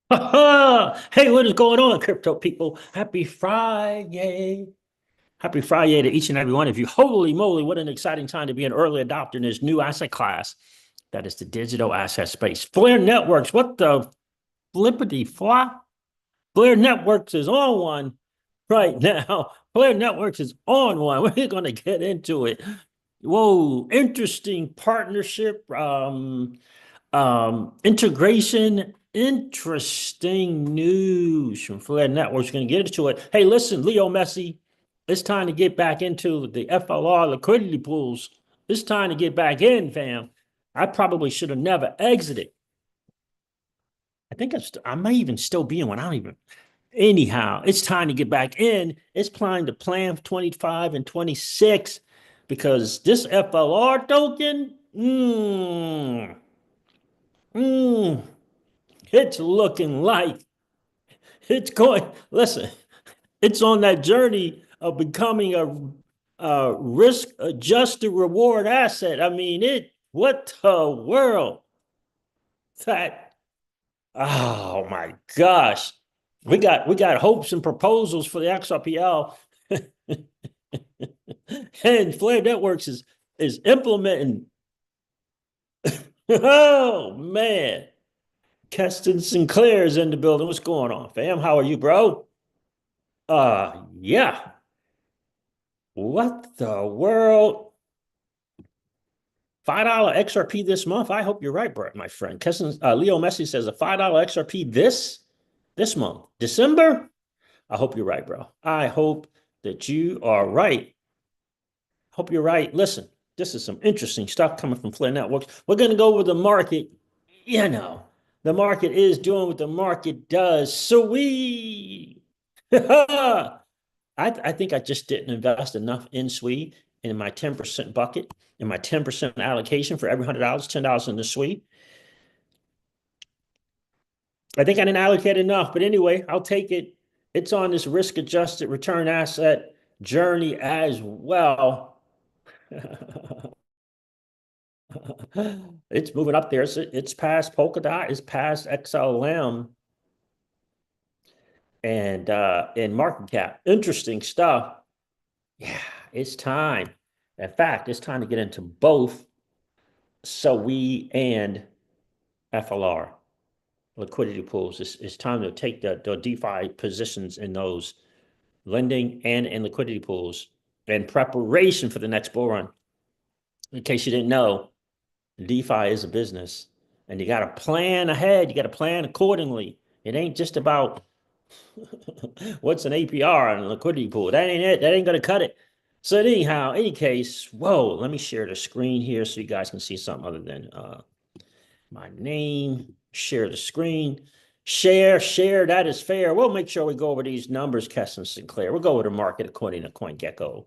Hey, what is going on, crypto people? Happy Friday. Happy Friday to each and every one of you. Holy moly, what an exciting time to be an early adopter in this new asset class. That is the digital asset space. Flare Networks, what the flippity flop? Flare Networks is on one right now. Flare Networks is on one. We're going to get into it. Whoa, interesting partnership. Integration, interesting news from Flare Networks. Going to get into it. Hey, listen, Leo Messi, it's time to get back into the FLR liquidity pools. It's time to get back in, fam. I probably should have never exited. I think I may even still be in one. I don't even. Anyhow, it's time to get back in. It's time to plan for 25 and 26 because this FLR token, mm, it's looking like it's going, listen, it's on that journey of becoming a risk adjusted reward asset. I mean, what the world? That, oh my gosh. We got hopes and proposals for the XRPL. And Flare Networks is implementing. Oh man. Keston Sinclair's in the building. What's going on, fam? How are you, bro? Yeah. What the world? $5 XRP this month. I hope you're right, Brett, my friend. Leo Messi says a $5 XRP this month, December. I hope you're right, bro. I hope that you are right. Hope you're right. Listen, this is some interesting stuff coming from Flare Networks. We're going to go over the market. You know, the market is doing what the market does. So I think I just didn't invest enough in SWE in my 10% bucket, in my 10% allocation for every $100, $10 in the SWE. I think I didn't allocate enough, but anyway, I'll take it. It's on this risk adjusted return asset journey as well. It's moving up there. It's past Polkadot, it's past XLM and in market cap. Interesting stuff. Yeah, it's time. In fact, it's time to get into both SOE and FLR liquidity pools. It's time to take the DeFi positions in those lending and in liquidity pools in preparation for the next bull run. In case you didn't know, DeFi is a business and you got to plan ahead. You got to plan accordingly. It ain't just about what's an APR on a liquidity pool. That ain't it. That ain't going to cut it. So anyhow, any case, whoa, let me share the screen here so you guys can see something other than my name. Share the screen. Share, that is fair. We'll make sure we go over these numbers, Keston Sinclair. We'll go over the market according to CoinGecko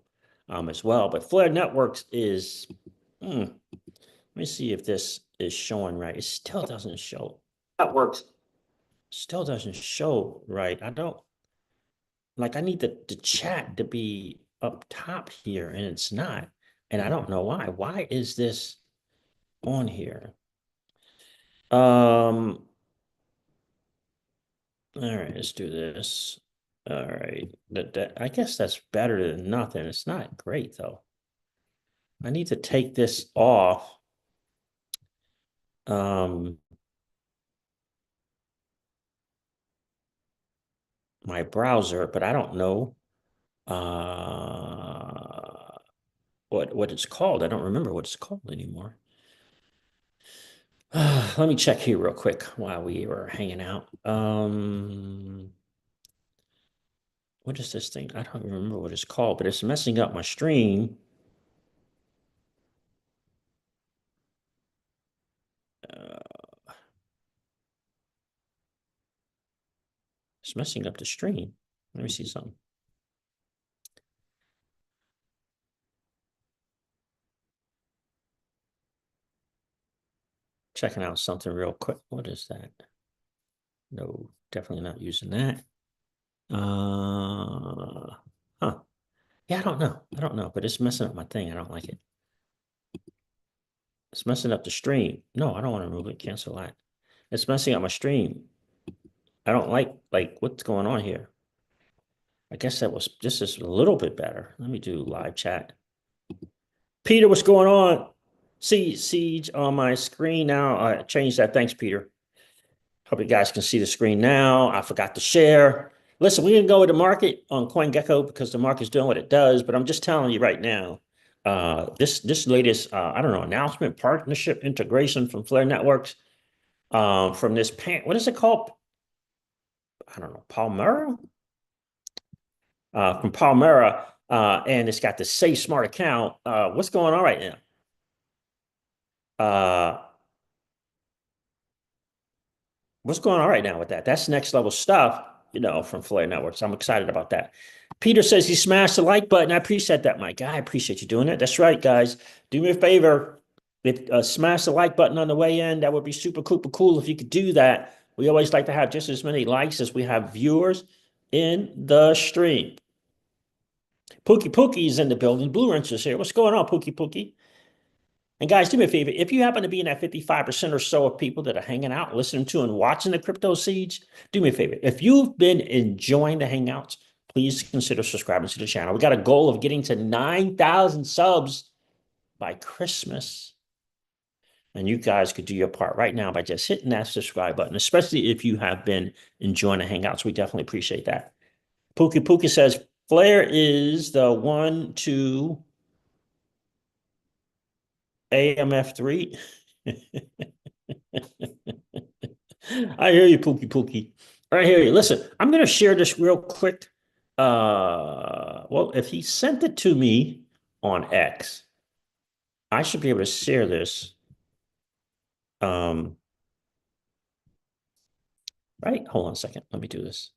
as well. But Flare Networks is, let me see if this is showing right. It still doesn't show. Networks still doesn't show right. I don't, like, I need the chat to be up top here, and it's not. And I don't know why. Why is this on here? All right, let's do this. All right. I guess that's better than nothing. It's not great though. I need to take this off. My browser, but I don't know what it's called. I don't remember what it's called anymore. Let me check here real quick while we were hanging out. What is this thing? I don't remember what it's called, but it's messing up my stream. It's messing up the stream. Let me see something. Checking out something real quick. What is that? No, definitely not using that. Huh. Yeah, I don't know. I don't know, but it's messing up my thing. I don't like it. It's messing up the stream. No, I don't want to remove it. Cancel that. It's messing up my stream. I don't like what's going on here. I guess this is a little bit better. Let me do live chat. Peter, what's going on? See Siege on my screen now. I changed that. Thanks, Peter. Hope you guys can see the screen now. I forgot to share. Listen, we didn't go with the market on CoinGecko because the market's doing what it does, but I'm just telling you right now, this latest I don't know, announcement, partnership, integration from Flare Networks, from this what is it called? I don't know, Palmera? From Palmera, and it's got the Safe Smart account. What's going on right now? What's going on right now with that? That's next level stuff, from Flare Networks. I'm excited about that. Peter says he smashed the like button. I appreciate that, Mike. I appreciate you doing it. That's right, guys. Do me a favor. Smash the like button on the way in. That would be super cool if you could do that. We always like to have just as many likes as we have viewers in the stream. Pookie is in the building. Blue Wrench is here. What's going on, Pookie? And guys, do me a favor. If you happen to be in that 55% or so of people that are hanging out, listening to and watching the CryptoCeej, do me a favor. If you've been enjoying the hangouts, please consider subscribing to the channel. We got a goal of getting to 9,000 subs by Christmas. And you guys could do your part right now by just hitting that subscribe button, especially if you have been enjoying the hangouts. We definitely appreciate that. Pookie says, Flare is the 1-2 AMF3. I hear you, Pookie. I hear you. Listen, I'm going to share this real quick. Well, if he sent it to me on X, I should be able to share this. Right? Hold on a second. Let me do this.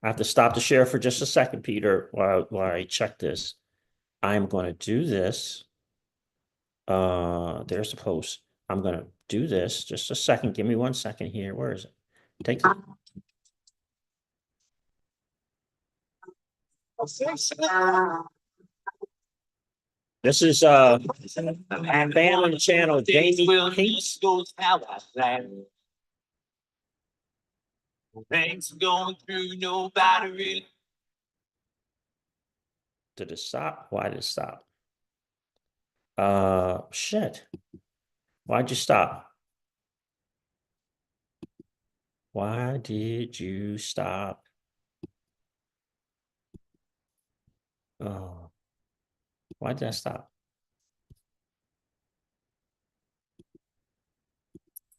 I have to stop the share for just a second, Peter, while I check this. I'm going to do this. There's the post. I'm going to do this. Just a second. Give me 1 second here. Where is it? Take it. This is family channel Jamie Pinks. Things going through nobody really. Did it stop? Why did it stop? Shit. Why'd you stop? Why did you stop? Oh, why did I stop?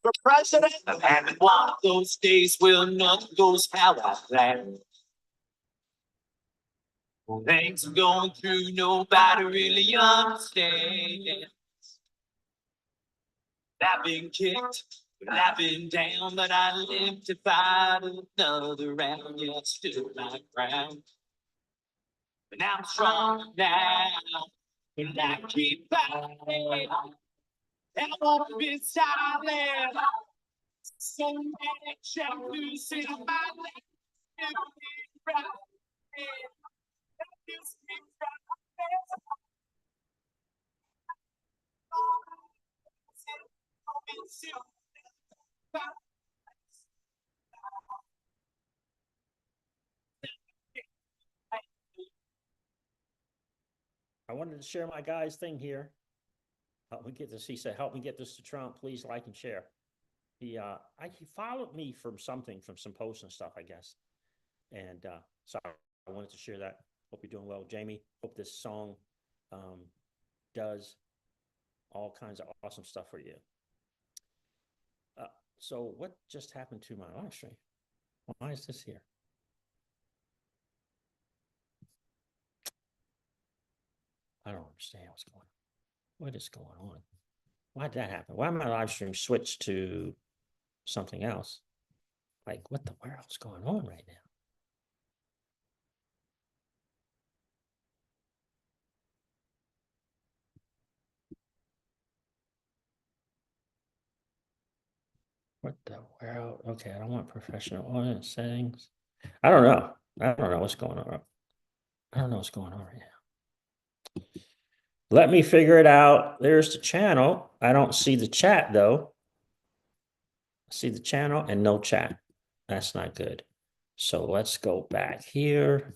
For president, I'm having one of those days where nothing goes how I planned. Things I'm going through, nobody really understands. I've been kicked, but I've been down, but I lived to fight another round. Yeah, I stood my ground. But I'm strong now, and I keep fighting. And I won't be silent. So many chapters in my life. I wanted to share my guy's thing here. Help me get this. He said, help me get this to Trump. Please like and share. He followed me from some posts and stuff, I guess. And so I wanted to share that. Hope you're doing well, Jamie. Hope this song does all kinds of awesome stuff for you. So what just happened to my live stream? Why is this here? I don't understand what's going on. What is going on? Why did that happen? Why did my live stream switch to something else? Like, what the world's going on right now? What the world? Okay, I don't want professional audience settings. I don't know. I don't know what's going on. I don't know what's going on right now. Let me figure it out. There's the channel. I don't see the chat though. I see the channel and no chat. That's not good. So let's go back here.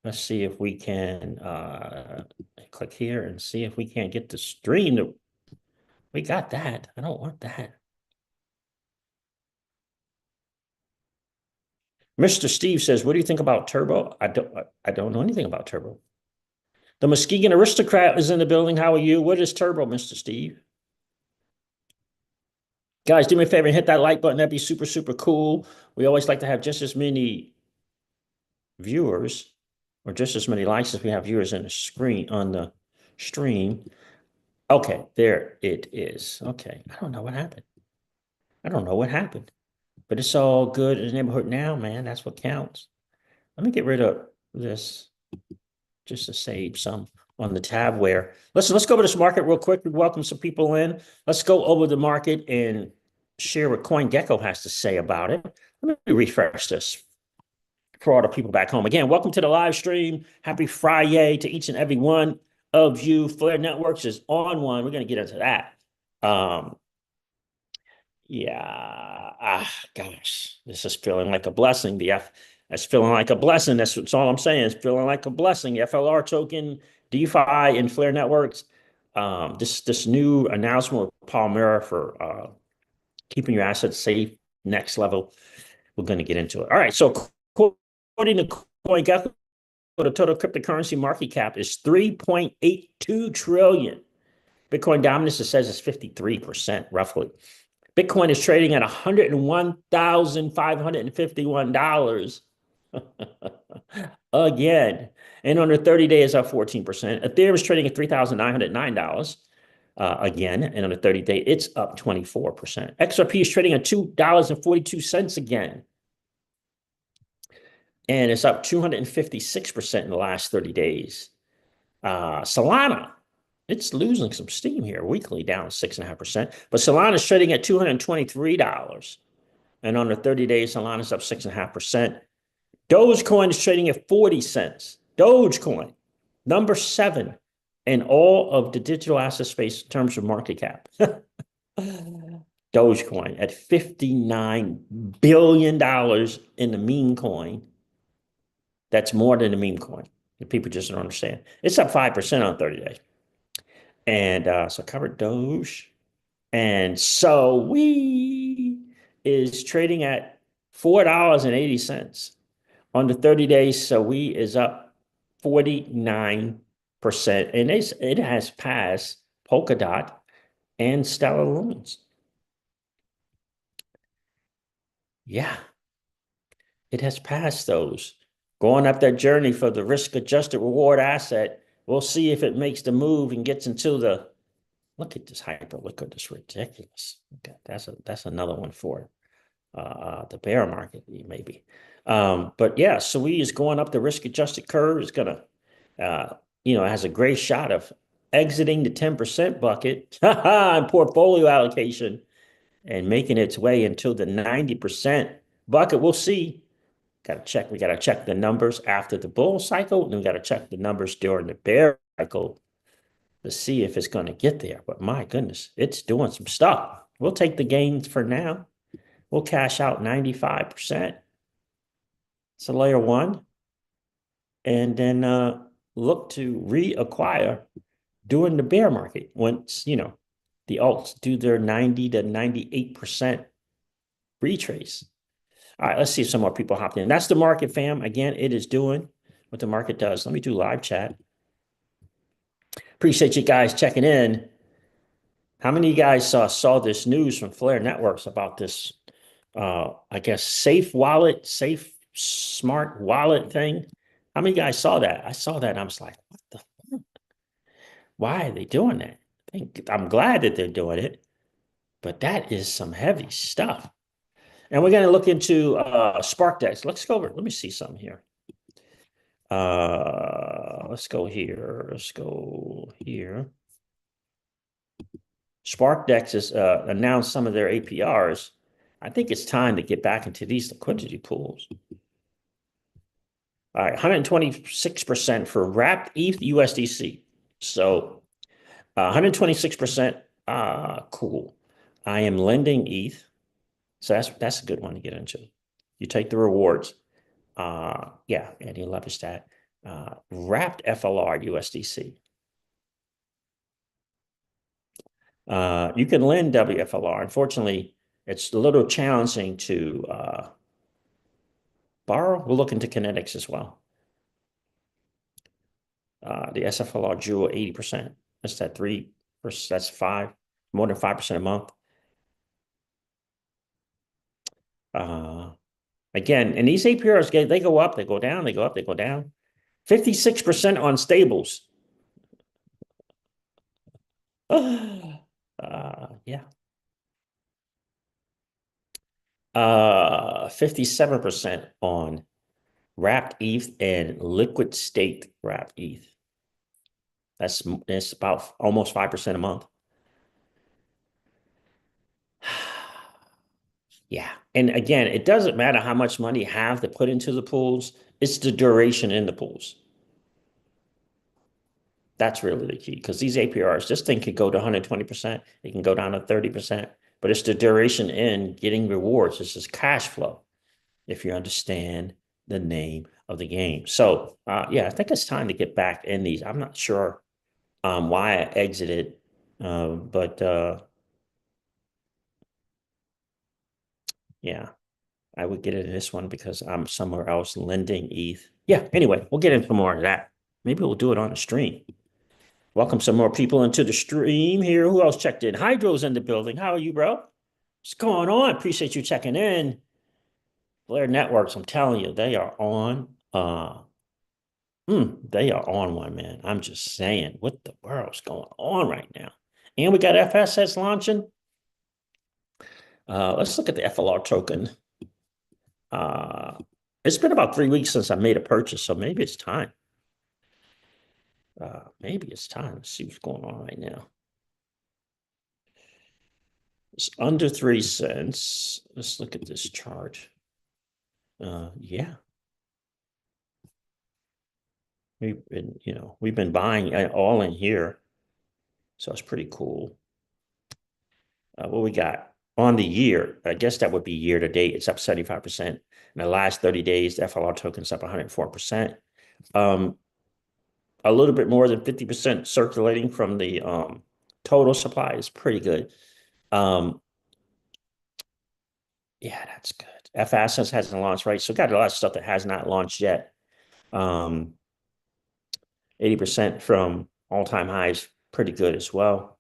Let's see if we can click here and see if we can't get the stream to, we got that. I don't want that. Mr. Steve says, what do you think about Turbo? I don't know anything about Turbo. The Muskegon Aristocrat is in the building. How are you? What is Turbo, Mr. Steve? Guys, do me a favor and hit that like button. That'd be super, super cool. We always like to have just as many viewers or just as many likes as we have viewers on the screen on the stream. Okay, there it is. Okay, I don't know what happened. I don't know what happened, but it's all good in the neighborhood now, man. That's what counts. Let me get rid of this just to save some on the tab where. Listen, let's go over this market real quick. We welcome some people in. Let's go over the market and share what CoinGecko has to say about it. Let me refresh this for all the people back home. Again, welcome to the live stream. Happy Friday to each and every one of you. Flare Networks is on one. We're going to get into that. Yeah, gosh, this is feeling like a blessing. That's feeling like a blessing. That's all I'm saying. It's feeling like a blessing. The FLR token, DeFi, and Flare Networks. This new announcement with Palmera for keeping your assets safe, next level. We're going to get into it. All right. So according to CoinGecko, the total cryptocurrency market cap is 3.82 trillion. Bitcoin dominance, it says, is 53%, roughly. Bitcoin is trading at $101,551 again. And under 30 days, up 14%. Ethereum is trading at $3,909 again. And under 30 days, it's up 24%. XRP is trading at $2.42 again. And it's up 256% in the last 30 days. Solana, it's losing some steam here weekly, down 6.5%. But Solana is trading at $223. And under 30 days, Solana's up 6.5%. Dogecoin is trading at 40 cents. Dogecoin, number 7 in all of the digital asset space in terms of market cap. Dogecoin at $59 billion in the meme coin. That's more than the meme coin. The people just don't understand. It's up 5% on 30 days. And so covered Doge. And so we is trading at $4.80 on the 30 days. So we is up 49%. And it has passed Polkadot and Stellar Lumens. Yeah, it has passed those. Going up that journey for the risk-adjusted reward asset. We'll see if it makes the move and gets into the, look at this hyperliquid, it's ridiculous. Okay, that's another one for the bear market, maybe. But yeah, so we is going up the risk-adjusted curve. It's gonna, it has a great shot of exiting the 10% bucket and portfolio allocation and making its way into the 90% bucket. We'll see. We got to check the numbers after the bull cycle, and we got to check the numbers during the bear cycle to see if it's going to get there. But my goodness, it's doing some stuff. We'll take the gains for now. We'll cash out 95%. It's a layer one. And then look to reacquire during the bear market once, the alts do their 90 to 98% retrace. All right, let's see if some more people hopped in. That's the market, fam. Again, it is doing what the market does. Let me do live chat. Appreciate you guys checking in. How many of you guys saw this news from Flare Networks about this, I guess, safe smart wallet thing? How many guys saw that? I saw that and I was like, what the fuck? Why are they doing that? I'm glad that they're doing it, but that is some heavy stuff. And we're going to look into SparkDex. Let's go over it. Let me see something here. Let's go here. Let's go here. SparkDex has announced some of their APRs. I think it's time to get back into these liquidity pools. All right, 126% for wrapped ETH USDC. So 126%, cool. I am lending ETH. So that's a good one to get into. You take the rewards. Yeah, and you leverage that. Wrapped FLR USDC. You can lend WFLR. Unfortunately, it's a little challenging to borrow. We'll look into kinetics as well. The SFLR Jewel 80%. That's that 3 versus that's 5, more than 5% a month. Again, and these APRs, they go up, they go down, they go up, they go down. 56% on stables. Yeah. 57% on wrapped ETH and liquid staked wrapped ETH. That's about almost 5% a month. Yeah. And again, it doesn't matter how much money you have to put into the pools, it's the duration in the pools. That's really the key because these APRs, this thing could go to 120%, it can go down to 30%, but it's the duration in getting rewards. This is cash flow if you understand the name of the game. So, yeah, I think it's time to get back in these. I'm not sure why I exited, but yeah, I would get into this one because I'm somewhere else lending ETH. Yeah, anyway, we'll get into more of that. Maybe we'll do it on a stream. Welcome some more people into the stream here. Who else checked in? Hydro's in the building. How are you, bro? What's going on? Appreciate you checking in. Blair Networks, I'm telling you, they are on. They are on one, man. I'm just saying, what the world's going on right now? And we got FSS launching. Let's look at the FLR token. It's been about 3 weeks since I made a purchase, so maybe it's time. Maybe it's time. Let's see what's going on right now. It's under 3 cents. Let's look at this chart. Yeah. We've been buying all in here. So it's pretty cool. What we got on the year, I guess that would be year to date. It's up 75%. In the last 30 days, the FLR token's up 104%. A little bit more than 50% circulating from the total supply is pretty good. Yeah, that's good. FASS hasn't launched, right? So got a lot of stuff that has not launched yet. 80% from all-time highs, pretty good as well.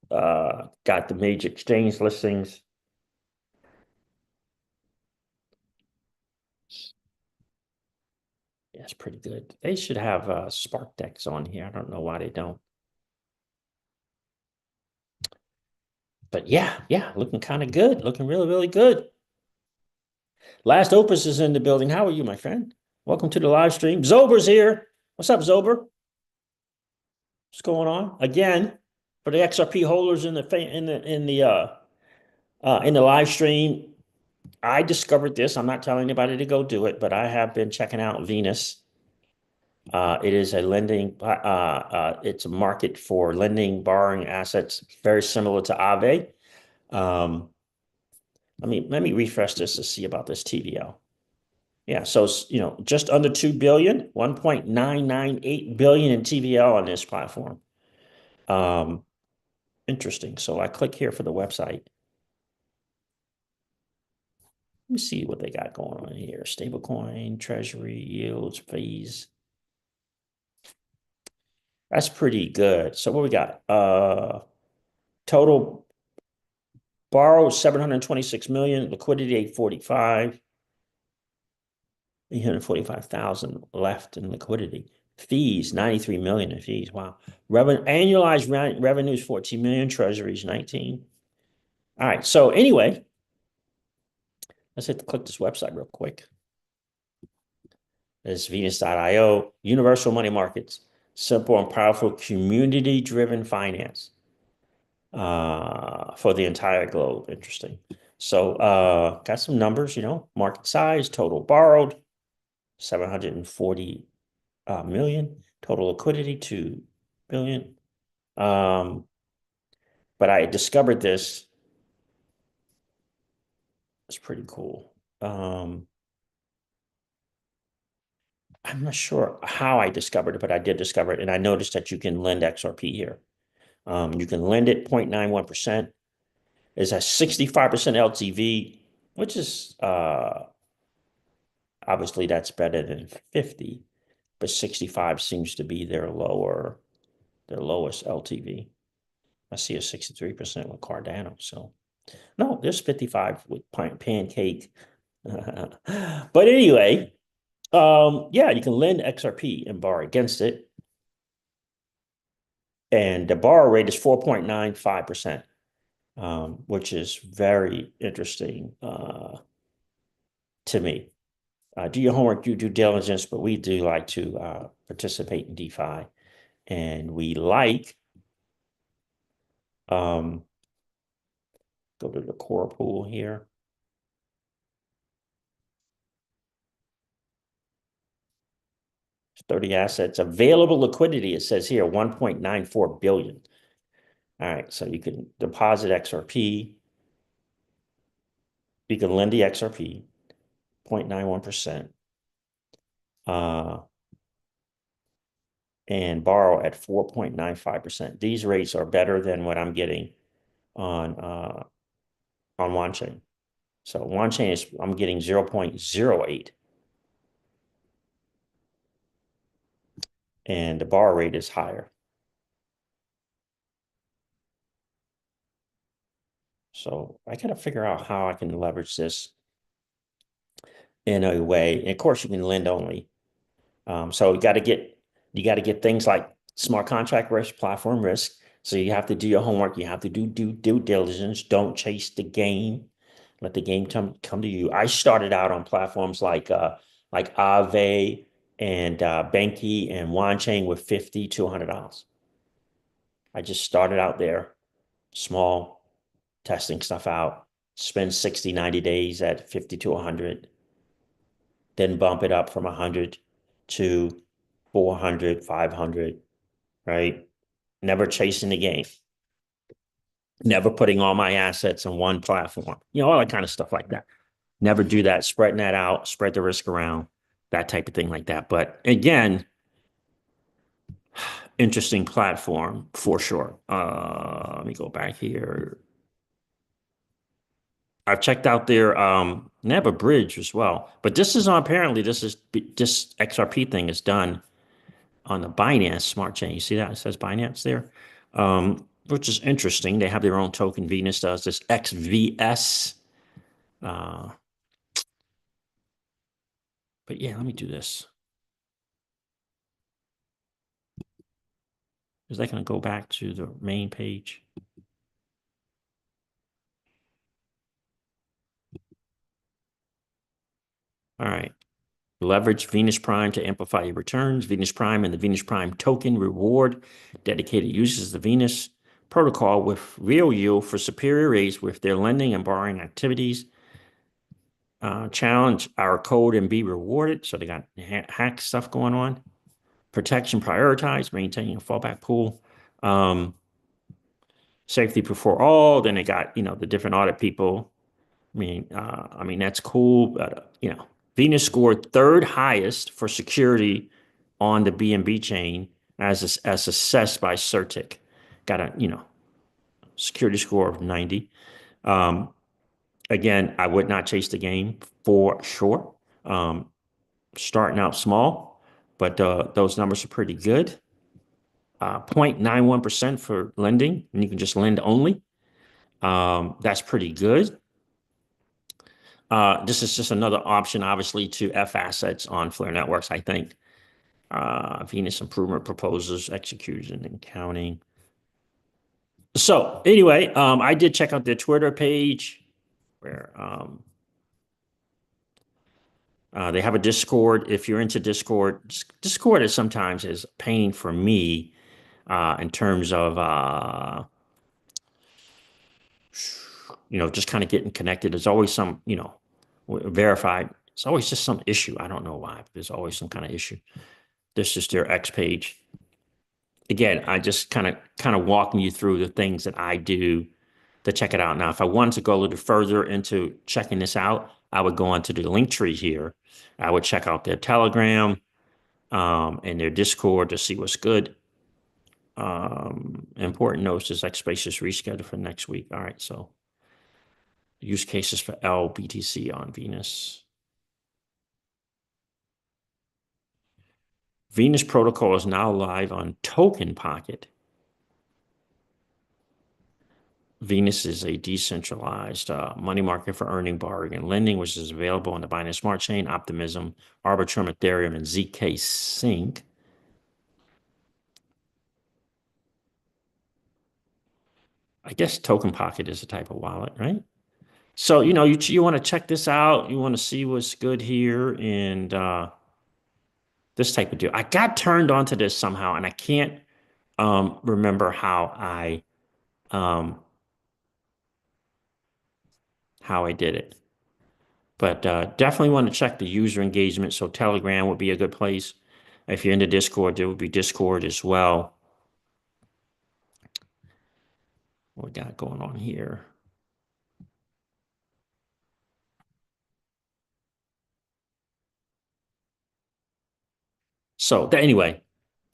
Got the major exchange listings. Yeah, it's pretty good. They should have Spark decks on here. I don't know why they don't. But yeah, looking kind of good. Looking really, really good. Last Opus is in the building. How are you, my friend? Welcome to the live stream. Zober's here. What's up, Zober? What's going on? Again, for the XRP holders in the live stream, I discovered this. I'm not telling anybody to go do it, but I have been checking out Venus. It is a lending, it's a market for lending, borrowing assets, very similar to Aave. Let me refresh this to see about this TVL. Yeah, so just under 2 billion, 1.998 billion in TVL on this platform. Interesting. So I click here for the website. Let me see what they got going on here. Stablecoin, treasury, yields, fees. That's pretty good. So what we got? Total borrowed 726 million, liquidity 845. 845,000 left in liquidity. Fees, 93 million in fees. Wow. Annualized revenues, 14 million, treasuries, 19. All right. So anyway, let's click this website real quick. It's Venus.io, universal money markets, simple and powerful community-driven finance for the entire globe. Interesting. So got some numbers, market size, total borrowed, 740 million, total liquidity 2 billion. But I discovered this That's pretty cool. I'm not sure how I discovered it, but I did discover it. And I noticed that you can lend XRP here. You can lend it 0.91%. It's a 65% LTV, which is obviously that's better than 50, but 65 seems to be their lowest LTV. I see a 63% with Cardano. So no, there's 55 with Pancake. But anyway, yeah, you can lend XRP and borrow against it. And the borrow rate is 4.95%, which is very interesting to me. Do your homework, do due diligence, but we do like to participate in DeFi. And we like, go to the core pool here. 30 assets, available liquidity, it says here, 1.94 billion. All right, so you can deposit XRP. You can lend the XRP, 0.91%, and borrow at 4.95%. These rates are better than what I'm getting on OneChain. So OneChain is, I'm getting 0.08. And the borrow rate is higher. So I got to figure out how I can leverage this in a way. And of course, you can lend only. So you got to get things like smart contract risk, platform risk. So you have to do your homework. You have to do due diligence. Don't chase the game. Let the game come to you. I started out on platforms like Aave and Banky and OneChain with $50 to $100. I just started out there, small, testing stuff out, spend 60, 90 days at 50 to 100, then bump it up from 100 to 400, 500, right? Never chasing the game, never putting all my assets on one platform, all that kind of stuff like that. Never do that, spreading that out, spread the risk around, that type of thing like that. But again, interesting platform for sure. Let me go back here. I've checked out their they have a bridge as well. But this is on apparently this XRP thing is done on the Binance Smart Chain. You see that? It says Binance there. Which is interesting. They have their own token. Venus does this XVS. But yeah, let me do this. Is that going to go back to the main page? All right. Leverage Venus Prime to amplify your returns. Venus Prime and the Venus Prime token reward dedicated users of the Venus protocol with real yield for superior rates with their lending and borrowing activities. Challenge our code and be rewarded. So they got hack stuff going on. Protection prioritized, maintaining a fallback pool. Safety before all. Then they got, the different audit people. I mean that's cool, but Venus scored third highest for security on the BNB chain as assessed by Certic. Got a security score of 90. Again, I would not chase the game for sure. Starting out small, but those numbers are pretty good. 0.91% for lending, and you can just lend only. That's pretty good. This is just another option, obviously, to F assets on Flare networks, I think. Venus improvement proposals, execution and counting. So anyway, I did check out their Twitter page where they have a Discord. If you're into Discord, Discord is sometimes is a pain for me in terms of just kind of getting connected. There's always some, verified. It's always just some issue. I don't know why, but there's always some kind of issue. This is their X page. Again, I just kind of walking you through the things that I do to check it out. Now, if I wanted to go a little further into checking this out, I would go onto the link tree here. I would check out their Telegram and their Discord to see what's good. Important notes is X Spaces rescheduled for next week. All right, so use cases for LBTC on Venus. Venus protocol is now live on Token Pocket. Venus is a decentralized money market for earning, borrowing, and lending, which is available on the Binance Smart Chain, Optimism, Arbitrum, Ethereum, and ZK Sync. I guess Token Pocket is a type of wallet, right? So, you want to check this out. You want to see what's good here and this type of deal. I got turned on to this somehow, and I can't remember how I did it. But definitely want to check the user engagement. So Telegram would be a good place. If you're into Discord, there would be Discord as well. What we got going on here? So anyway,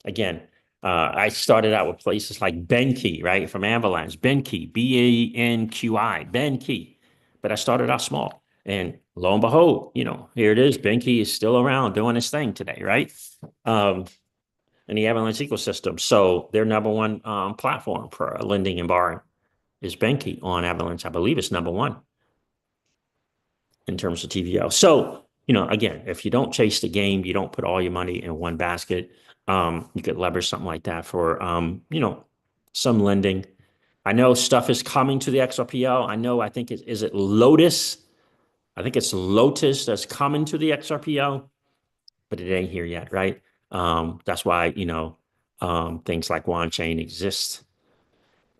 again, I started out with places like Benki, right? From Avalanche, Benki, BANQI, Benki. But I started out small. And lo and behold, here it is. Benki is still around doing its thing today, right? In the Avalanche ecosystem. So their number one platform for lending and borrowing is Benki on Avalanche. I believe it's number one in terms of TVL. So, again, if you don't chase the game, you don't put all your money in one basket. You could leverage something like that for, some lending. I know stuff is coming to the XRPL. I think is it Lotus? I think it's Lotus that's coming to the XRPL, but it ain't here yet, right? That's why, things like Chain exist.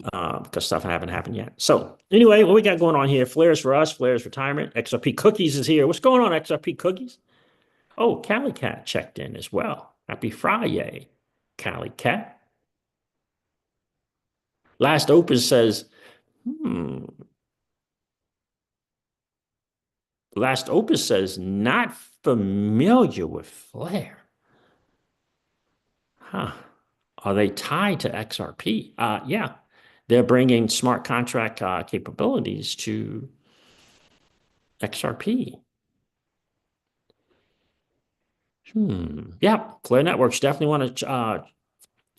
Because stuff haven't happened yet. So anyway, what we got going on here? Flares for us, Flares retirement. XRP Cookies is here. What's going on, XRP Cookies? Oh, Cali Cat checked in as well. Happy Friday, Cali Cat. Last Opus says, Last Opus says, not familiar with Flare. Huh. Are they tied to XRP? Yeah. They're bringing smart contract capabilities to XRP. Yeah, Flare Networks definitely want to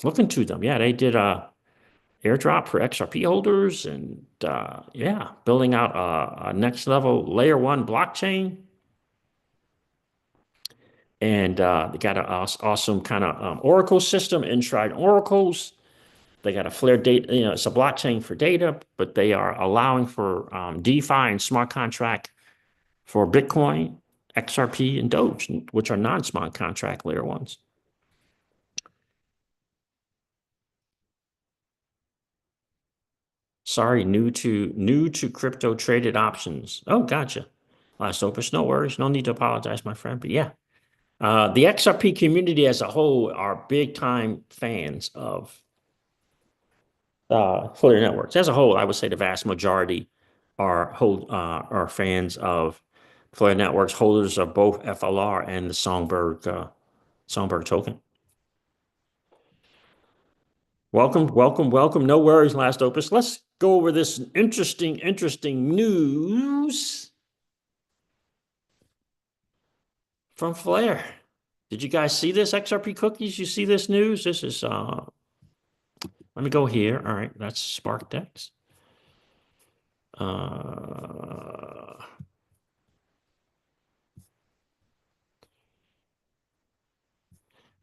look into them. Yeah, they did a airdrop for XRP holders and yeah, building out a next level layer 1 blockchain. And they got an awesome kind of Oracle system, Enshrined Oracles. They got a Flare data, it's a blockchain for data, but they are allowing for DeFi and smart contract for Bitcoin, XRP, and Doge, which are non-smart contract layer 1s. Sorry, new to crypto traded options. Oh, gotcha. Last Opus, no worries. No need to apologize, my friend. But yeah, the XRP community as a whole are big time fans of Flare networks. As a whole, I would say the vast majority are fans of Flare networks, holders of both FLR and the Songbird token. Welcome, welcome, welcome. No worries, Last Opus. Let's go over this interesting news from Flare. Did you guys see this, XRP Cookies? You see this news? This is, let me go here. All right, that's SparkDex.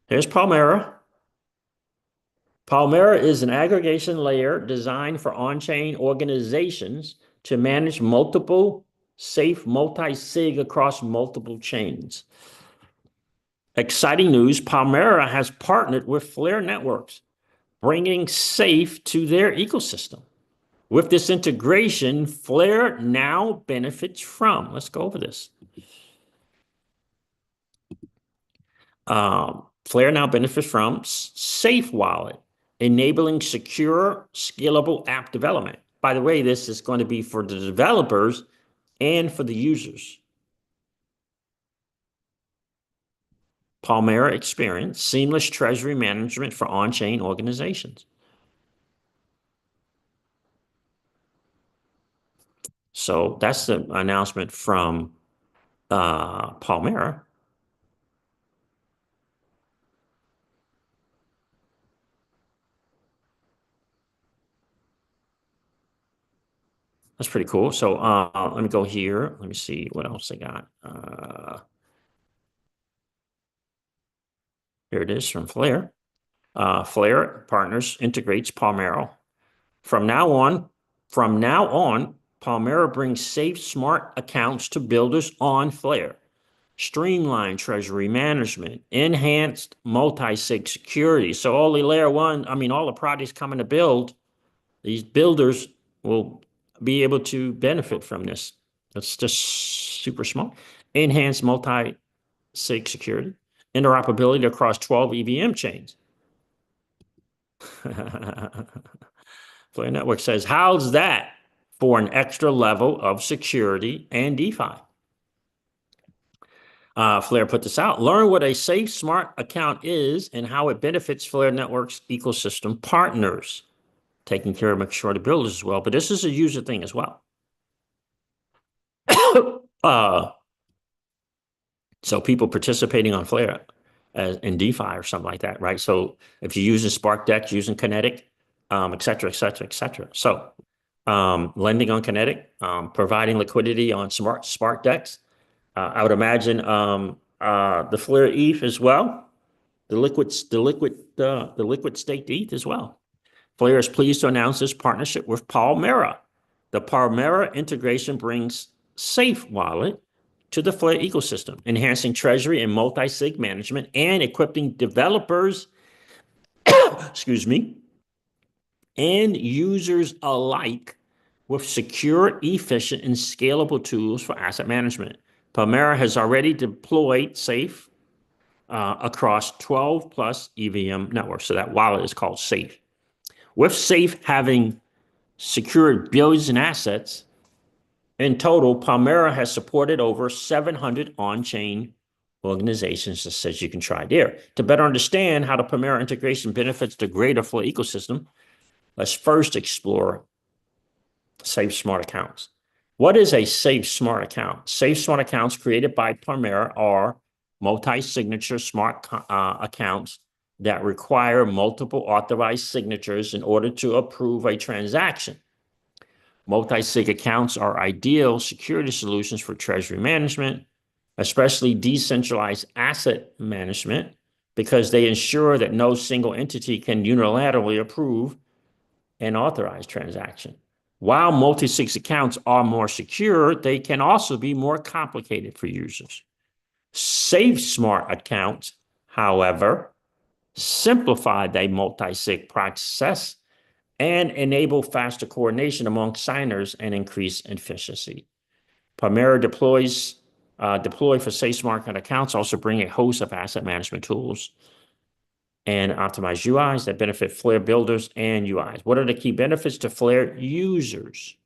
Here's Palmera. Palmera is an aggregation layer designed for on-chain organizations to manage multiple safe multi-sig across multiple chains. Exciting news, Palmera has partnered with Flare Networks, bringing safe to their ecosystem. With this integration, Flare now benefits from, let's go over this. Flare now benefits from Safe Wallet, enabling secure, scalable app development. by the way, this is going to be for the developers and for the users. Palmera Experience, seamless treasury management for on-chain organizations. So that's the announcement from Palmera. That's pretty cool. So let me go here. Let me see what else I got. Here it is from Flare. Flare Partners integrates Palmera. From now on, Palmera brings safe, smart accounts to builders on Flare. Streamlined treasury management, enhanced multi-sig security. So all the layer one, all the projects coming to build, these builders will be able to benefit from this. That's just super smart. Enhanced multi-sig security, interoperability across 12 EVM chains. Flare Network says, how's that for an extra level of security and DeFi? Flare put this out. Learn what a safe, smart account is and how it benefits Flare Network's ecosystem partners. Taking care of making sure the builders as well. But this is a user thing as well. So people participating on Flare in DeFi or something like that, right? So if you're using SparkDex, using Kinetic, et cetera, et cetera, et cetera. So lending on Kinetic, providing liquidity on SparkDex. I would imagine the Flare ETH as well, the liquid staked ETH as well. Flare is pleased to announce this partnership with Palmera. The Palmera integration brings Safe Wallet to the Flare ecosystem, enhancing treasury and multi-sig management and equipping developers, excuse me, and users alike with secure, efficient, and scalable tools for asset management. Palmera has already deployed Safe across 12 plus EVM networks. So that wallet is called Safe. With Safe having secured billions in assets, in total, Palmera has supported over 700 on-chain organizations, just as you can try there. To better understand how the Palmera integration benefits the greater Flare ecosystem, let's first explore Safe Smart Accounts. What is a Safe Smart Account? Safe Smart Accounts created by Palmera are multi-signature smart accounts that require multiple authorized signatures in order to approve a transaction. Multi-sig accounts are ideal security solutions for treasury management, especially decentralized asset management, because they ensure that no single entity can unilaterally approve an authorized transaction. While multi-sig accounts are more secure, they can also be more complicated for users. Safe Smart accounts, however, simplify the multi-sig process and enable faster coordination among signers and increase efficiency. Palmera deploy for Safe Smart accounts also bring a host of asset management tools and optimized UIs that benefit Flare builders and UIs. What are the key benefits to Flare users?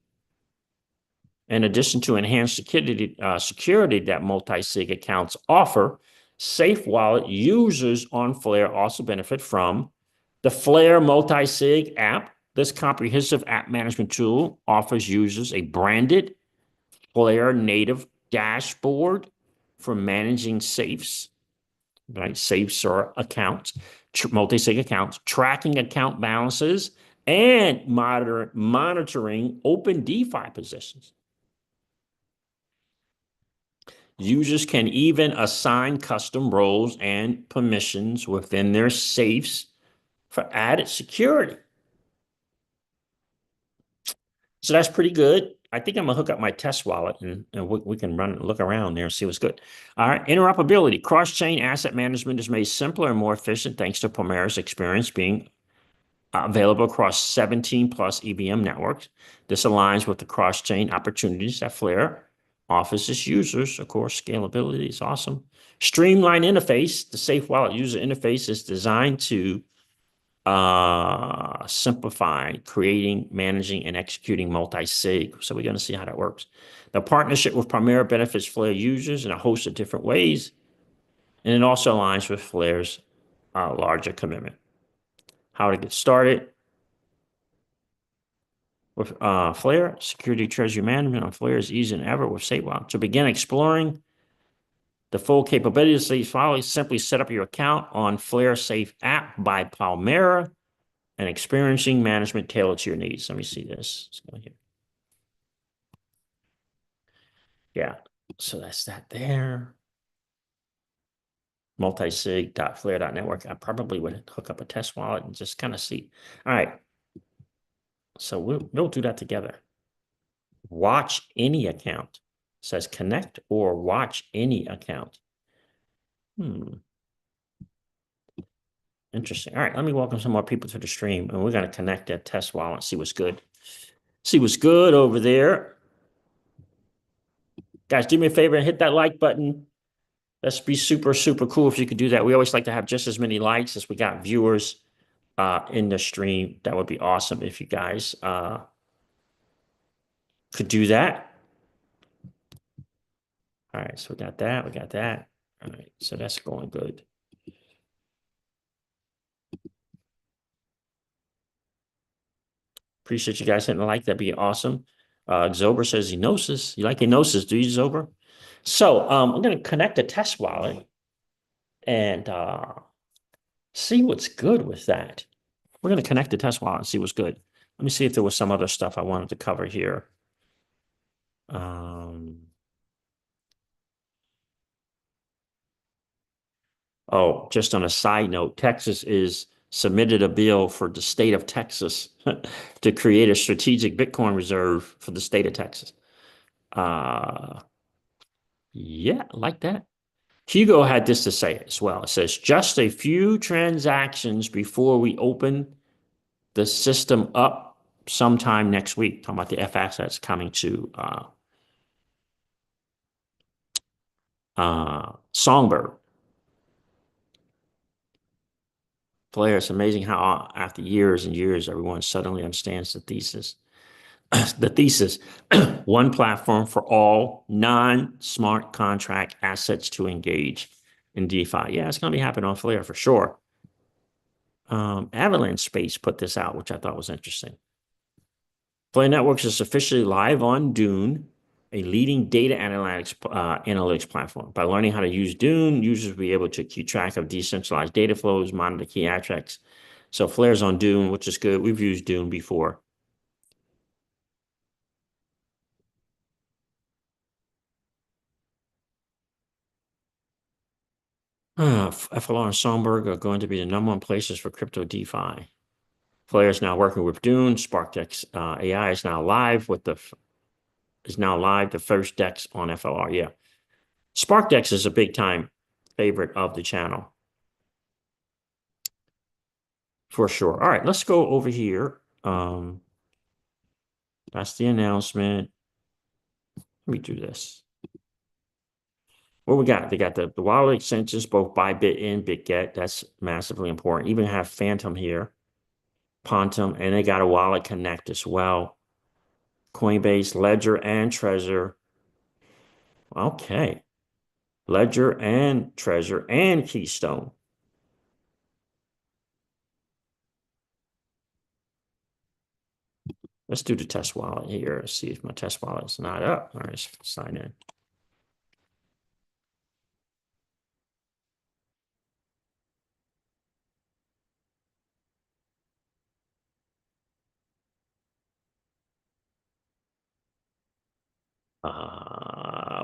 In addition to enhanced security that multi-sig accounts offer, Safe Wallet users on Flare also benefit from the Flare multi-sig app. This comprehensive app management tool offers users a branded Flare native dashboard for managing safes, right? Safes or accounts, multi-sig accounts, tracking account balances, and monitoring open DeFi positions. Users can even assign custom roles and permissions within their safes for added security. So that's pretty good. I think I'm gonna hook up my test wallet and we can look around there and see what's good. All right, interoperability. Cross-chain asset management is made simpler and more efficient thanks to Palmera's experience being available across 17 plus EVM networks. This aligns with the cross-chain opportunities that Flare offers its users. Of course, scalability is awesome. Streamlined interface. The Safe Wallet user interface is designed to Simplifying, creating, managing, and executing multi-sig. So we're going to see how that works. The partnership with Primera benefits Flare users in a host of different ways, and it also aligns with Flare's larger commitment. How to get started with Flare, security treasury management on Flare is easier than ever with SafeWallet. To begin exploring the full capabilities of SafeWallet, simply set up your account on Flare Safe app by Palmera and experiencing management tailored to your needs. Let me see this. Let's go here. Yeah, so that's that there. Multisig.flare.network. I probably would hook up a test wallet and just kind of see. All right. So we'll do that together. Watch any account. It says connect or watch any account. Interesting. All right, let me welcome some more people to the stream, and we're going to connect that test wallet and see what's good. See what's good over there. Guys, do me a favor and hit that like button. That'd be super, super cool if you could do that. We always like to have just as many likes as we got viewers in the stream. That would be awesome if you guys could do that. All right, so we got that. We got that. All right, so that's going good. Appreciate you guys hitting the like. That'd be awesome. Zober says Enosis. You like Enosis, do you, Zober? So I'm going to connect a test wallet and see what's good with that. We're going to connect the test wallet and see what's good. Let me see if there was some other stuff I wanted to cover here. Oh, just on a side note, Texas is submitted a bill for the state of Texas to create a strategic Bitcoin reserve for the state of Texas. Yeah, like that. Hugo had this to say as well. It says, just a few transactions before we open the system up sometime next week. Talking about the FX that's coming to Songbird. Blair, it's amazing how after years and years, everyone suddenly understands the thesis. The thesis, one platform for all non-smart contract assets to engage in DeFi. Yeah, it's going to be happening on Flare for sure. Avalanche Space put this out, which I thought was interesting. Flare Networks is officially live on Dune, a leading data analytics platform. By learning how to use Dune, users will be able to keep track of decentralized data flows, monitor key aspects. So Flare's on Dune, which is good. We've used Dune before. FLR and Songbird are going to be the #1 places for crypto DeFi. Flare is now working with Dune. SparkDex AI is now live the first DEX on FLR. Yeah, SparkDex is a big time favorite of the channel for sure. All right, let's go over here. That's the announcement. Let me do this. What we got? They got the wallet extensions, both Bybit and BitGet. That's massively important. Even have Phantom here, Pontum, and they got a wallet connect as well. Coinbase, Ledger, and Trezor. Okay. Ledger and Trezor and Keystone. Let's do the test wallet here. Let's see if my test wallet is not up. All right, let's sign in.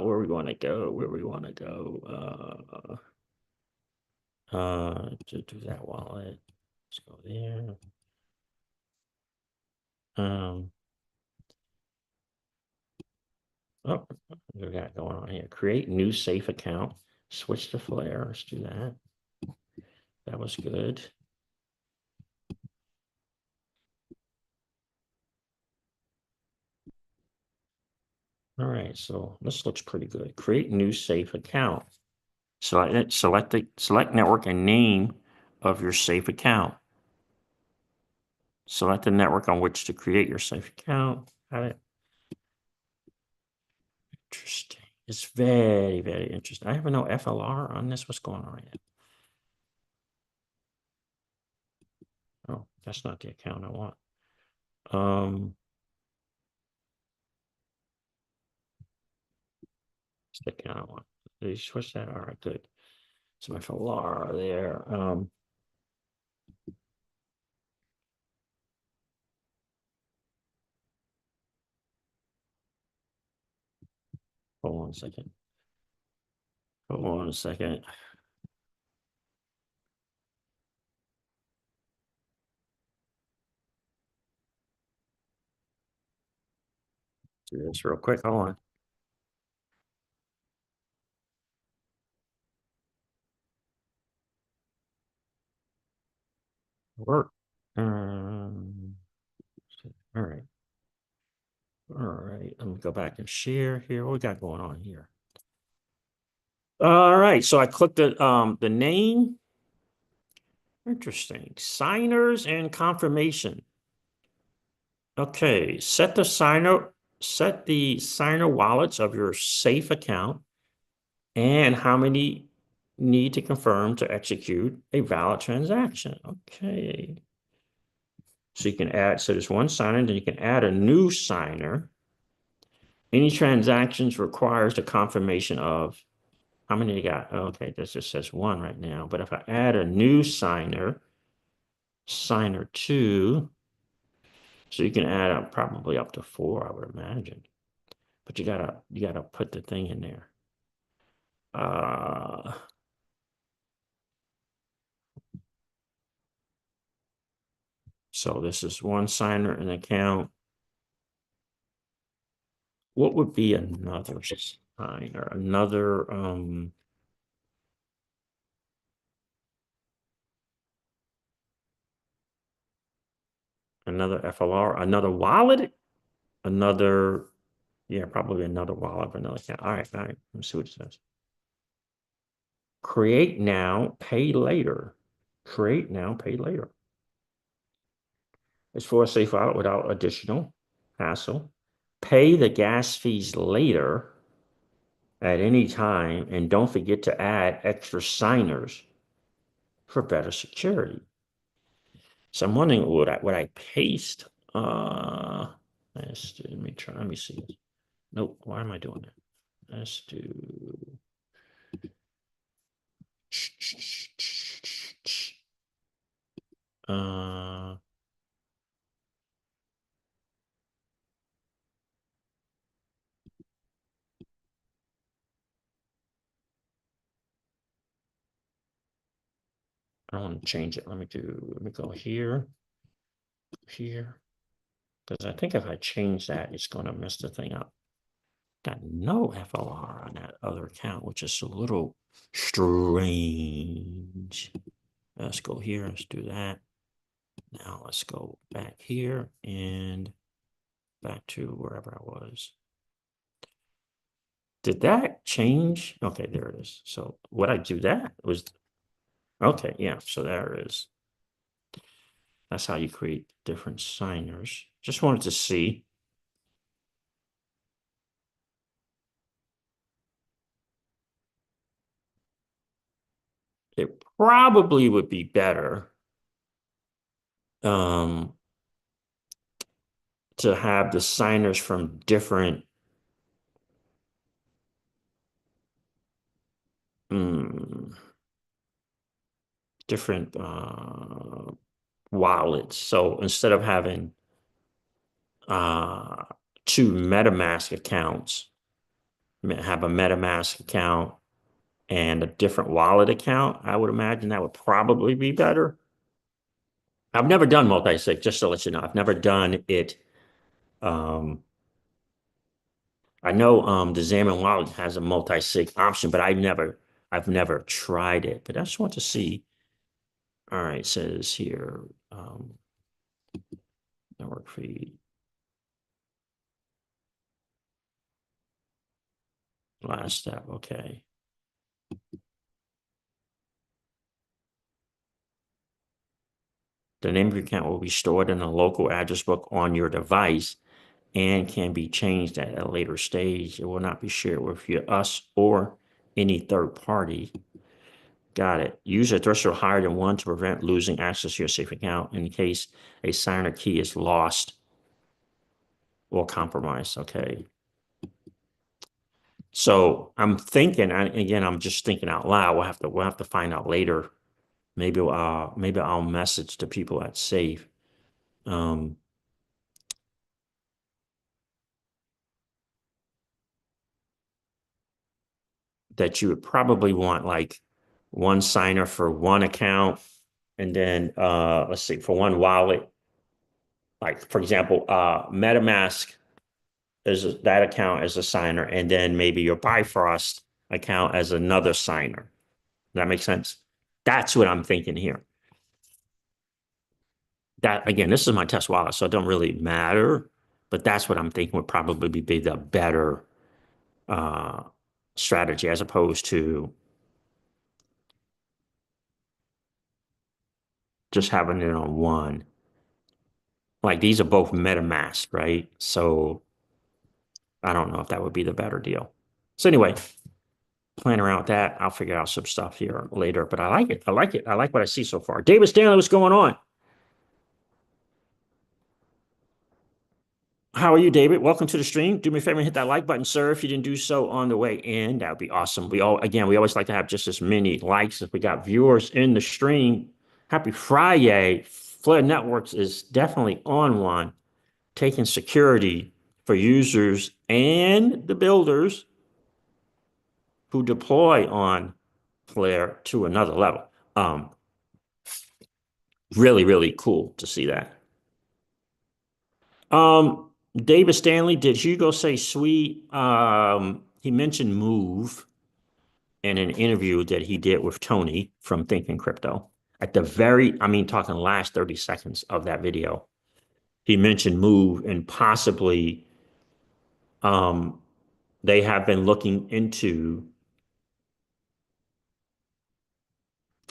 Where we want to go? Where we want to go? To do that wallet. Let's go there. Oh, what we got going on here? Create new safe account. Switch to Flare. Let's do that. That was good. All right, so this looks pretty good. Create new safe account. Select network and name of your safe account. Select the network on which to create your safe account. Got it. Interesting. It's very, very interesting. I have no FLR on this. What's going on right now? Oh, that's not the account I want. It's the account I want. Did you switch that? All right, good. So my FLR there. Hold on a second. Hold on a second. Do this real quick. Hold on. Work. All right. All right. Let me go back and share here. What we got going on here? All right. So I clicked the name. Interesting. Signers and confirmation. Okay. Set the signer wallets of your safe account and how many need to confirm to execute a valid transaction. Okay. So you can add, so there's one signer, then you can add a new signer. Any transactions requires the confirmation of how many you got? Okay, this just says one right now. But if I add a new signer, signer two, so you can add up probably up to 4, I would imagine. But you gotta put the thing in there. So this is one signer and account. What would be another signer? Another FLR, another wallet, another, yeah, probably another wallet, another account. All right. Let's see what it says. Create now, pay later. Create now, pay later. It's for a safe wallet without additional hassle. Pay the gas fees later at any time, and don't forget to add extra signers for better security. So I'm wondering, would I paste? Let me try. Let me see. Nope. Why am I doing that? Let's do. Uh, I want to change it. Let me go here, because I think if I change that, it's going to mess the thing up. Got no FLR on that other account, which is a little strange. Let's go here. Let's do that. Now let's go back here and back to wherever I was. Did that change? Okay, there it is. So what I do that was, okay, yeah, so there it is. That's how you create different signers. Just wanted to see. It probably would be better to have the signers from different different wallets. So instead of having two MetaMask accounts, have a MetaMask account and a different wallet account, I would imagine that would probably be better. I've never done multi-sig, just to let you know. I've never done it. I know the Xamarin Wallet has a multi-sig option, but I've never tried it. But I just want to see. All right, it says here, network feed. Last step, okay. The name of your account will be stored in a local address book on your device and can be changed at a later stage. It will not be shared with us or any third party. Got it. Use a threshold higher than 1 to prevent losing access to your safe account in case a signer key is lost or compromised. Okay. So I'm thinking, again, I'm just thinking out loud. We'll have to find out later. Maybe I'll message the people at Safe. That you would probably want like one signer for one account, and then let's see, for one wallet. Like for example, MetaMask that account as a signer, and then maybe your Bifrost account as another signer. Does that make sense? That's what I'm thinking here. That again, this is my test wallet, so it don't really matter. But that's what I'm thinking would probably be the better uh, strategy as opposed to just having it on one. Like these are both MetaMask, right? So I don't know if that would be the better deal. So anyway, playing around with that. I'll figure out some stuff here later, but I like it. I like it. I like what I see so far. David Stanley, what's going on? How are you, David? Welcome to the stream. Do me a favor and hit that like button, sir. If you didn't do so on the way in, that would be awesome. We always like to have just as many likes if we got viewers in the stream. Happy Friday. Flare Networks is definitely on one, taking security for users and the builders who deploy on Flare to another level. Really, really cool to see that. David Stanley, did Hugo say sweet? He mentioned Move in an interview that he did with Tony from Thinking Crypto. At the talking last 30 seconds of that video, he mentioned Move and possibly they have been looking into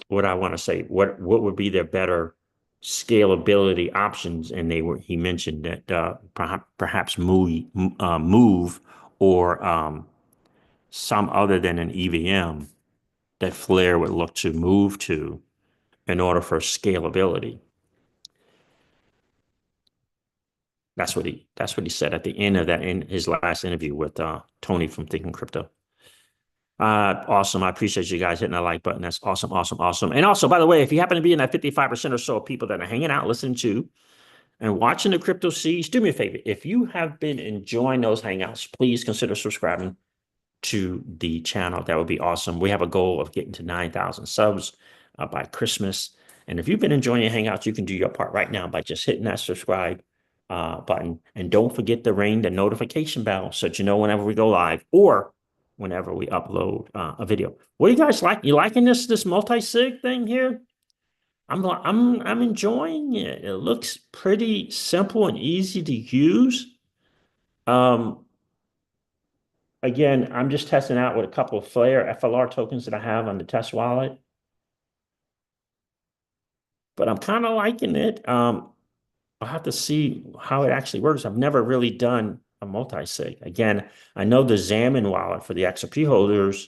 what I want to say, what would be their better scalability options, and he mentioned that perhaps Move or some other than an EVM that Flare would look to move to in order for scalability. That's what he said at the end of that in his last interview with Tony from Thinking Crypto. Awesome. I appreciate you guys hitting that like button. That's awesome, awesome, awesome. And also, by the way, if you happen to be in that 55% or so of people that are hanging out, listening to and watching the CryptoCeej, do me a favor. If you have been enjoying those hangouts, please consider subscribing to the channel. That would be awesome. We have a goal of getting to 9,000 subs by Christmas. And if you've been enjoying your hangouts, you can do your part right now by just hitting that subscribe button. And don't forget to ring the notification bell so that you know whenever we go live or whenever we upload a video. What do you guys like? You liking this multi-sig thing here? I'm enjoying it. It looks pretty simple and easy to use. Again, I'm just testing out with a couple of Flare FLR tokens that I have on the test wallet, but I'm kind of liking it. I'll have to see how it actually works. I've never really done a multi-sig. Again, I know the Xamin wallet for the XRP holders,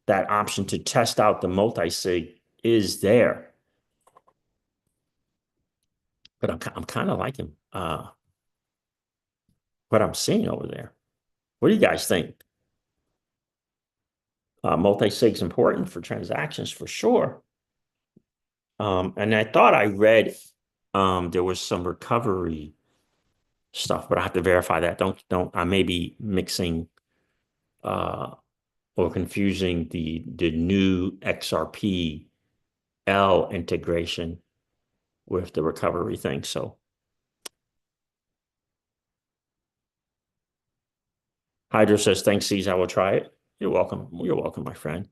that option to test out the multi-sig is there. But I'm kind of liking what I'm seeing over there. What do you guys think? Multi-sig is important for transactions for sure. And I thought I read there was some recovery stuff, but I have to verify that. I may be mixing or confusing the new XRP L integration with the recovery thing. So Hydra says, thanks, C's, I will try it. You're welcome. You're welcome, my friend.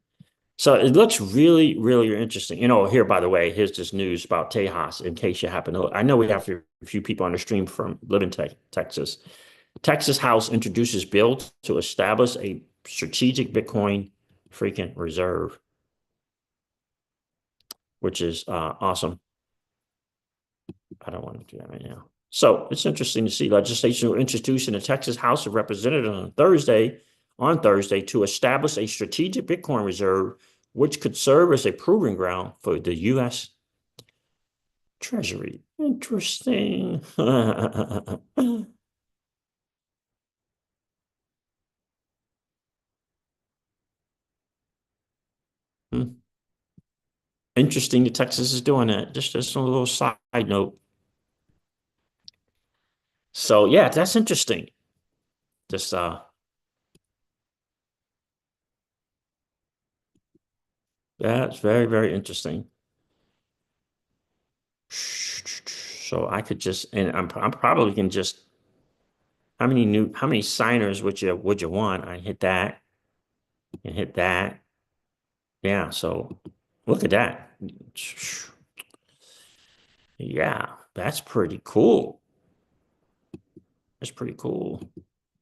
So it looks really, really interesting. Here, by the way, here's this news about Tejas, in case you happen to look. I know we have a few people on the stream from live in Texas. Texas House introduces bill to establish a strategic Bitcoin freaking reserve, which is awesome. I don't want to do that right now. So it's interesting to see legislation will introduce in the Texas House of Representatives on Thursday to establish a strategic Bitcoin reserve, which could serve as a proving ground for the U.S. Treasury. Interesting. Interesting that Texas is doing that. Just a little side note. So yeah, that's interesting. Just that's very, very interesting. So I could just, and I'm probably can just, how many signers would you want? I hit that and hit that. Yeah. So look at that. Yeah, that's pretty cool. That's pretty cool.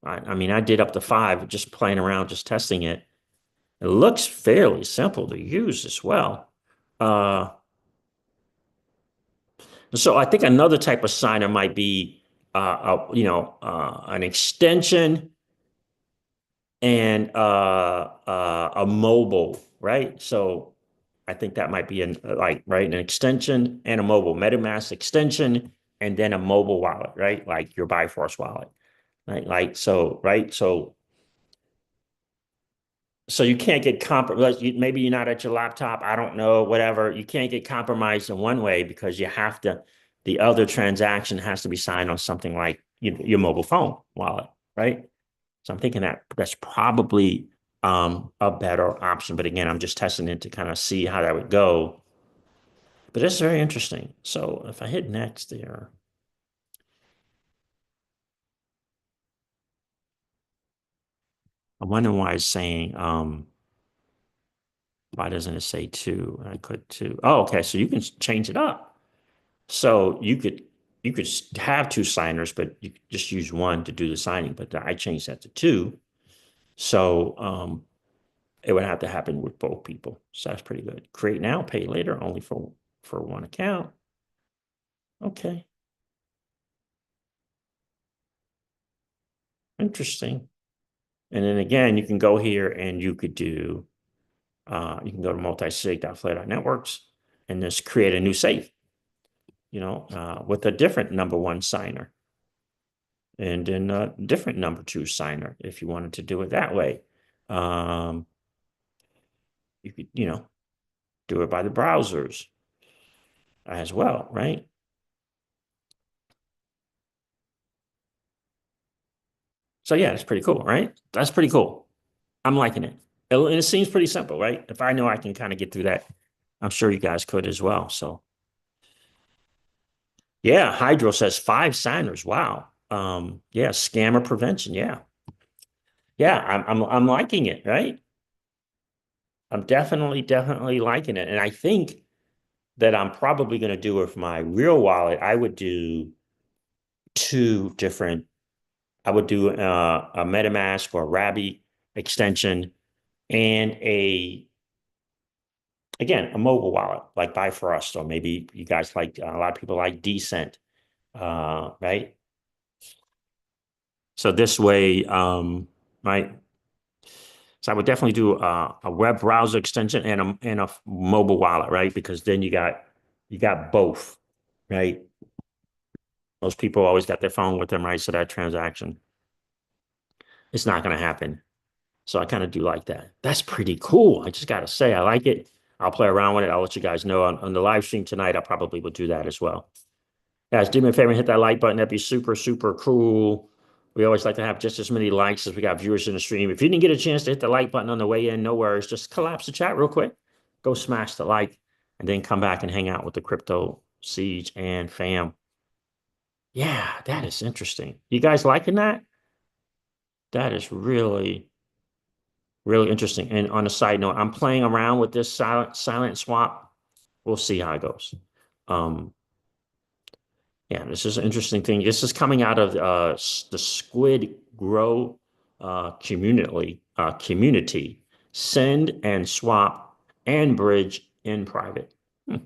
I mean, I did up to 5, just playing around, just testing it. It looks fairly simple to use as well. Uh, so I think another type of signer might be, an extension and a mobile, right? So I think that might be an extension and a mobile MetaMask extension, and then a mobile wallet, right? Like your Bifrost wallet, right? Like so, right? So you can't get compromised. Maybe you're not at your laptop. I don't know, whatever. You can't get compromised in one way because the other transaction has to be signed on something like your mobile phone wallet, right? So I'm thinking that's probably a better option. But again, I'm just testing it to kind of see how that would go. But it's very interesting. So if I hit next there, I'm wondering why it's saying, why doesn't it say two? I could two. Oh, okay. So you can change it up. So you could have two signers, but you could just use one to do the signing. But I changed that to two. So it would have to happen with both people. So that's pretty good. Create now, pay later, only for one account. Okay, interesting. And then again, you can go here and you can go to multisig.flare.networks and just create a new safe, with a different number one signer and then a different number two signer if you wanted to do it that way. Um, you could, do it by the browsers as well, right? So yeah, it's pretty cool, right? That's pretty cool. I'm liking it. And it seems pretty simple, right? If I know I can kind of get through that, I'm sure you guys could as well. So yeah, Hydro says 5 signers. Wow. Yeah, scammer prevention. Yeah. Yeah, I'm liking it, right? I'm definitely liking it. And I think that I'm probably going to do with my real wallet. I would do two different, I would do a MetaMask or a Rabby extension and again, a mobile wallet like Bifrost, or maybe you guys like, a lot of people like Decent, right? So this way, right? So I would definitely do a web browser extension and a mobile wallet, right? Because then you got both, right? Most people always got their phone with them, right? So that transaction, it's not going to happen. So I kind of do like that. That's pretty cool. I just got to say, I like it. I'll play around with it. I'll let you guys know on the live stream tonight. I probably will do that as well. Guys, do me a favor and hit that like button. That'd be super, super cool. We always like to have just as many likes as we got viewers in the stream. If you didn't get a chance to hit the like button on the way in, no worries. Just collapse the chat real quick. Go smash the like and then come back and hang out with the Crypto Siege and fam. Yeah, that is interesting. You guys liking that? That is really, really interesting. And on a side note, I'm playing around with this silent swap. We'll see how it goes. Um, Yeah, this is an interesting thing. This is coming out of the Squid Grow community. Send and swap and bridge in private. Hmm.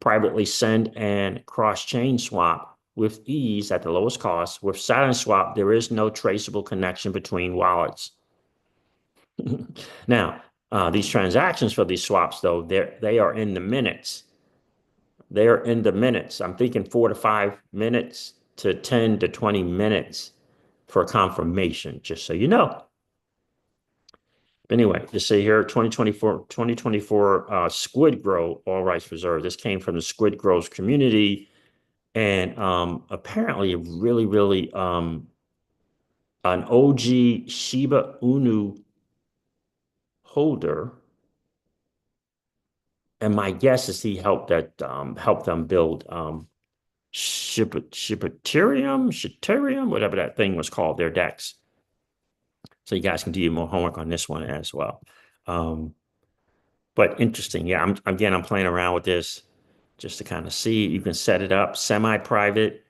privately send and cross-chain swap with ease at the lowest cost. With silent swap, there is no traceable connection between wallets. Now, these transactions for these swaps, though, they are in the minutes. They're in the minutes. I'm thinking 4 to 5 minutes to 10 to 20 minutes for confirmation, just so you know. Anyway, just say here 2024 Squid Grow All Rights Reserved. This came from the Squid Grows community, and apparently really an OG Shiba Inu holder. And my guess is he helped them build Shibarium, whatever that thing was called, their DEX. So you guys can do more homework on this one as well. But interesting. Yeah, I'm playing around with this just to kind of see. You can set it up semi-private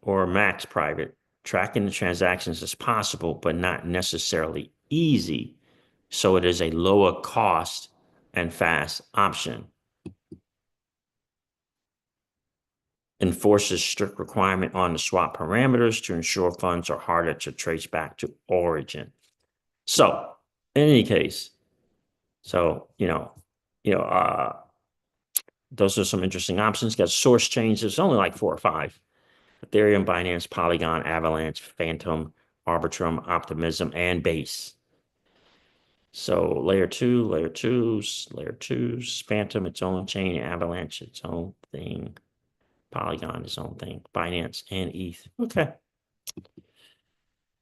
or max private. Tracking the transactions is possible, but not necessarily easy. So it is a lower cost and fast option. Enforces strict requirement on the swap parameters to ensure funds are harder to trace back to origin. So in any case, so, those are some interesting options. Got source chains. There's only like 4 or 5. Ethereum, Binance, Polygon, Avalanche, Phantom, Arbitrum, Optimism, and Base. So layer 2s, Phantom, its own chain, Avalanche, its own thing, Polygon, its own thing, Binance, and ETH. Okay.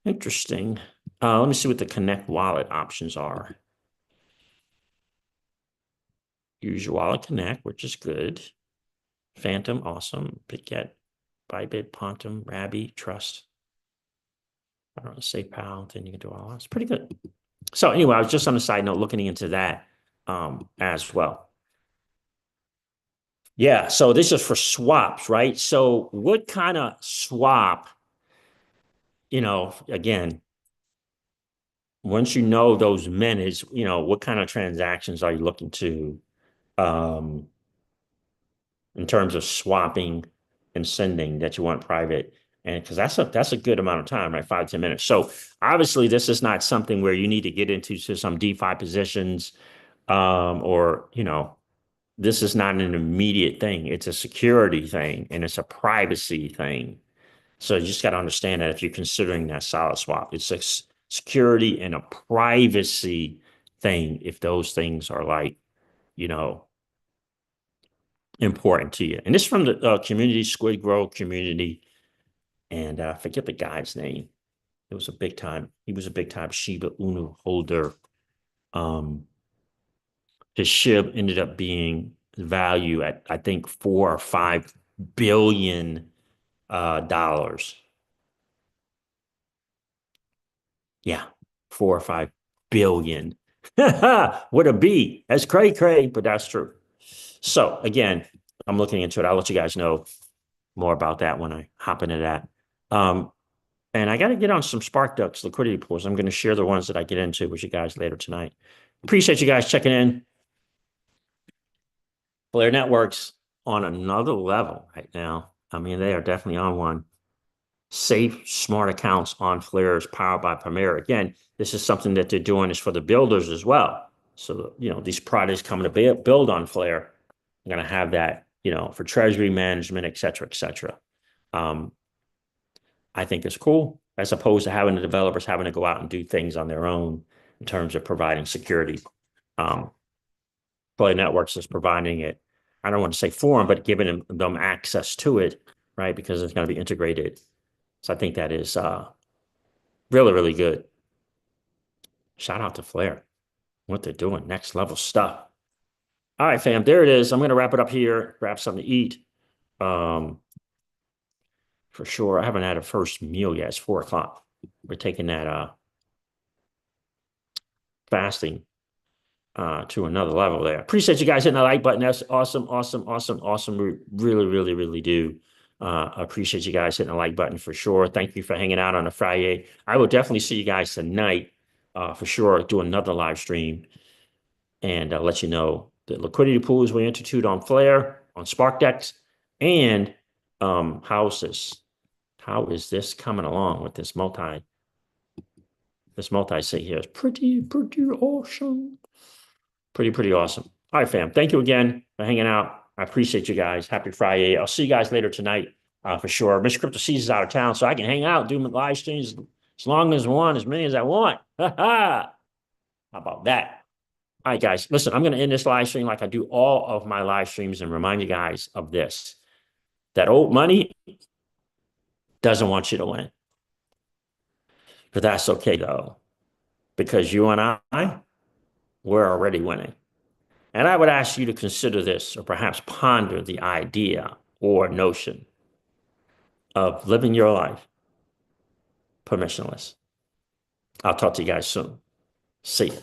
Interesting. Let me see what the Connect wallet options are. Use your wallet Connect, which is good. Phantom, awesome. Bitget, Bybit, Pontum, Rabby, Trust. I don't know, SafePal, then you can do all that. It's pretty good. So anyway, I was just on a side note looking into that as well. Yeah, so this is for swaps, right? So what kind of swap, again, once you know those minutes, what kind of transactions are you looking to in terms of swapping and sending that you want private? And because that's a good amount of time, right? 5 to 10 minutes. So obviously this is not something where you need to get into some DeFi positions, or this is not an immediate thing. It's a security thing and it's a privacy thing. So you just got to understand that if you're considering that solid swap, it's a security and a privacy thing. If those things are like, important to you. And this is from the community, Squid Grow community. And I forget the guy's name. He was a big time Shiba Inu holder. His SHIB ended up being value at, I think, $4 or $5 billion. Yeah, 4 or 5 billion. With a B. That's cray, but that's true. So again, I'm looking into it. I'll let you guys know more about that when I hop into that. And I got to get on some SparkDucks liquidity pools. I'm going to share the ones that I get into with you guys later tonight. Appreciate you guys checking in. Flare Networks on another level right now. I mean, they are definitely on one. Safe, smart accounts on Flare is powered by Premier. Again, this is something that they're doing is for the builders as well. So, these products coming to build on Flare, are going to have that, for treasury management, et cetera, et cetera. I think it's cool, as opposed to having the developers having to go out and do things on their own in terms of providing security. Play Networks is providing it. I don't want to say for them, but giving them access to it, right? Because it's going to be integrated. So I think that is really, really good. Shout out to Flare. What they're doing, next level stuff. All right, fam, there it is. I'm going to wrap it up here, grab something to eat. For sure. I haven't had a first meal yet. It's 4 o'clock. We're taking that fasting to another level there. Appreciate you guys hitting the like button. That's awesome. We really do. Appreciate you guys hitting the like button for sure. Thank you for hanging out on a Friday. I will definitely see you guys tonight for sure. Do another live stream and let you know the liquidity pools we institute on Flare, on SparkDex, and how is this coming along with this multi-sig here? It's pretty awesome. Pretty awesome. All right, fam. Thank you again for hanging out. I appreciate you guys. Happy Friday. I'll see you guys later tonight for sure. Mr. CryptoCeej is out of town, so I can hang out, do my live streams as long as I want, as many as I want. How about that? All right, guys. Listen, I'm going to end this live stream like I do all of my live streams and remind you guys of this. That old money doesn't want you to win. But that's okay, though, because you and I, we're already winning. And I would ask you to consider this or perhaps ponder the idea or notion of living your life permissionless. I'll talk to you guys soon. See ya.